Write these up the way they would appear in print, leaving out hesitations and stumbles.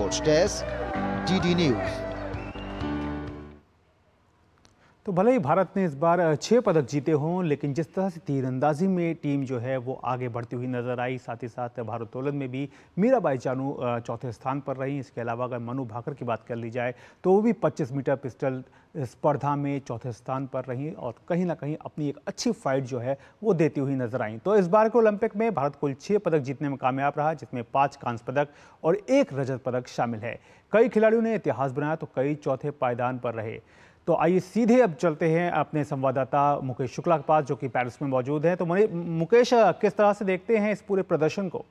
Sports desk, DD news. तो भले ही भारत ने इस बार 6 पदक जीते हों, लेकिन जिस तरह से तीरंदाजी में टीम जो है वो आगे बढ़ती हुई नजर आई, साथ ही साथ भारोत्तोलन में भी मीराबाई चानू चौथे स्थान पर रही। इसके अलावा अगर मनु भाकर की बात कर ली जाए तो वो भी 25 मीटर पिस्टल स्पर्धा में चौथे स्थान पर रही और कहीं ना कहीं अपनी एक अच्छी फाइट जो है वो देती हुई नजर आई। तो इस बार के ओलंपिक में भारत कुल 6 पदक जीतने में कामयाब रहा, जिसमें 5 कांस्य पदक और 1 रजत पदक शामिल है। कई खिलाड़ियों ने इतिहास बनाया तो कई चौथे पायदान पर रहे। तो आइए सीधे अब चलते हैं अपने संवाददाता मुकेश शुक्ला के पास, जो कि पेरिस में मौजूद हैं। तो मुकेश, किस तरह से देखते हैं इस पूरे प्रदर्शन को?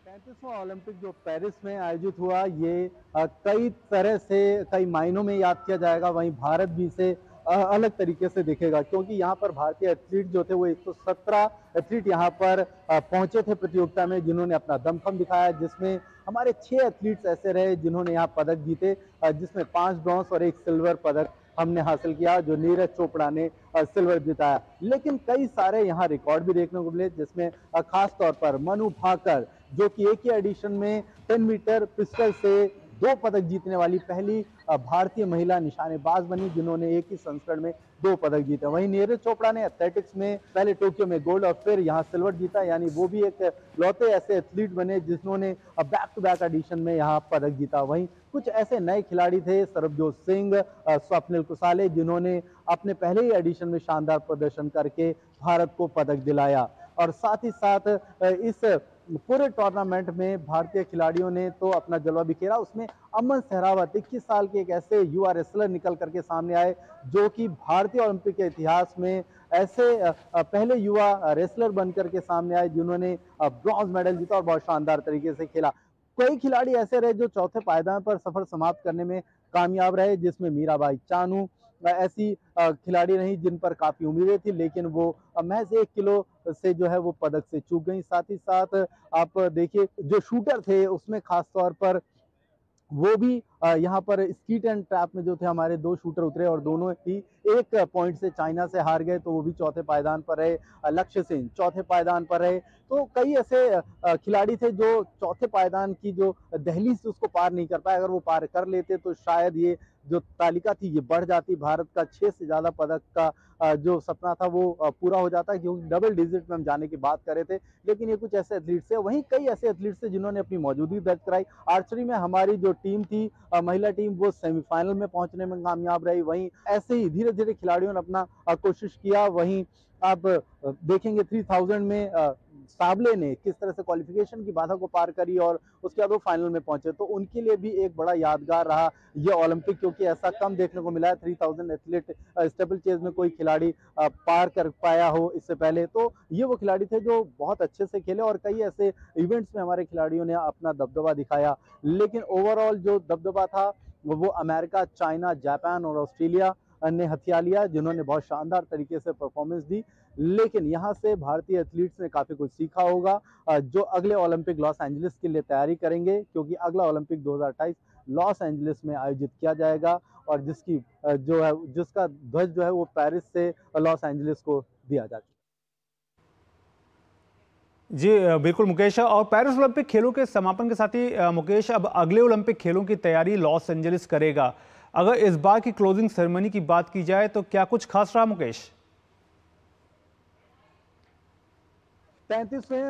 35वां ओलंपिक जो पेरिस में आयोजित हुआ, ये कई तरह से कई मायनों में याद किया जाएगा। वहीं भारत भी इसे अलग तरीके से देखेगा, क्योंकि यहाँ पर भारतीय एथलीट जो थे वो 117 एथलीट यहाँ पर पहुंचे थे प्रतियोगिता में, जिन्होंने अपना दमखम दिखाया, जिसमें हमारे 6 एथलीट्स ऐसे रहे जिन्होंने यहाँ पदक जीते, जिसमें 5 ब्रॉन्ज और 1 सिल्वर पदक हमने हासिल किया, जो नीरज चोपड़ा ने सिल्वर जिताया। लेकिन कई सारे यहाँ रिकॉर्ड भी देखने को मिले, जिसमें खास तौर पर मनु भाकर, जो कि एक ही एडिशन में 10 मीटर पिस्टल से 2 पदक जीतने वाली पहली भारतीय महिला निशानेबाज बनी, जिन्होंने एक ही संस्करण में 2 पदक जीते। वहीं नीरज चोपड़ा ने एथलेटिक्स में पहले टोक्यो में गोल्ड और फिर यहाँ सिल्वर जीता, यानी वो भी एक लौते ऐसे एथलीट बने जिन्होंने बैक टू बैक एडिशन में यहाँ पदक जीता। वहीं कुछ ऐसे नए खिलाड़ी थे, सरबजोत सिंह, स्वप्निल कुसाले, जिन्होंने अपने पहले ही एडिशन में शानदार प्रदर्शन करके भारत को पदक दिलाया। और साथ ही साथ इस पूरे टूर्नामेंट में भारतीय खिलाड़ियों ने तो अपना जलवा बिखेरा। उसमें अमन सहरावत 21 साल के एक ऐसे युवा रेसलर निकल करके सामने आए, जो कि भारतीय ओलंपिक के इतिहास में ऐसे पहले युवा रेसलर बनकर के सामने आए जिन्होंने ब्रॉन्ज मेडल जीता और बहुत शानदार तरीके से खेला। कई खिलाड़ी ऐसे रहे जो चौथे पायदान पर सफर समाप्त करने में कामयाब रहे, जिसमें मीराबाई चानू ऐसी खिलाड़ी रही जिन पर काफी उम्मीदें थी, लेकिन वो महज 1 किलो से जो है वो पदक से चूक गई। साथ ही साथ आप देखिए, जो शूटर थे उसमें खास तौर पर वो भी यहाँ पर स्कीट एंड ट्रैप में जो थे हमारे 2 शूटर उतरे और दोनों ही 1 पॉइंट से चाइना से हार गए, तो वो भी चौथे पायदान पर रहे। लक्ष्य सेन चौथे पायदान पर रहे। तो कई ऐसे खिलाड़ी थे जो चौथे पायदान की जो दहलीज उसको पार नहीं कर पाए। अगर वो पार कर लेते तो शायद ये जो तालिका थी ये बढ़ जाती, भारत का 6 से ज्यादा पदक का जो सपना था वो पूरा हो जाता, क्योंकि डबल डिजिट में हम जाने की बात कर रहे थे। लेकिन ये कुछ ऐसे एथलीट्स थे, वहीं कई ऐसे एथलीट्स थे जिन्होंने अपनी मौजूदगी दर्ज कराई। आर्चरी में हमारी जो टीम थी, महिला टीम, वो सेमीफाइनल में पहुंचने में कामयाब रही। वहीं ऐसे ही धीरे धीरे खिलाड़ियों ने अपना कोशिश किया। वहीं आप देखेंगे 3000 में साबले ने किस तरह से क्वालिफिकेशन की बाधा को पार करी और उसके बाद वो फाइनल में पहुंचे, तो उनके लिए भी एक बड़ा यादगार रहा ये ओलंपिक, क्योंकि ऐसा कम देखने को मिला है 3000 एथलीट स्टेपल चेज में कोई खिलाड़ी पार कर पाया हो इससे पहले। तो ये वो खिलाड़ी थे जो बहुत अच्छे से खेले और कई ऐसे इवेंट्स में हमारे खिलाड़ियों ने अपना दबदबा दिखाया। लेकिन ओवरऑल जो दबदबा था वो अमेरिका, चाइना, जापान और ऑस्ट्रेलिया ने हथिया लिया, जिन्होंने बहुत शानदार तरीके से परफॉर्मेंस दी। लेकिन यहाँ से भारतीय एथलीट्स ने काफी कुछ सीखा होगा, जो अगले ओलंपिक लॉस एंजलिस के लिए तैयारी करेंगे, क्योंकि अगला ओलंपिक 2028 लॉस एंजलिस में आयोजित किया जाएगा और जिसका ध्वज जो है वो पेरिस से लॉस एंजलिस को दिया जाएगा। जी बिल्कुल मुकेश, और पेरिस ओलंपिक खेलों के समापन के साथ ही मुकेश, अब अगले ओलंपिक खेलों की तैयारी लॉस एंजलिस करेगा। अगर इस बार की क्लोजिंग सेरेमनी की बात की जाए तो क्या कुछ खास रहा मुकेश? 35वें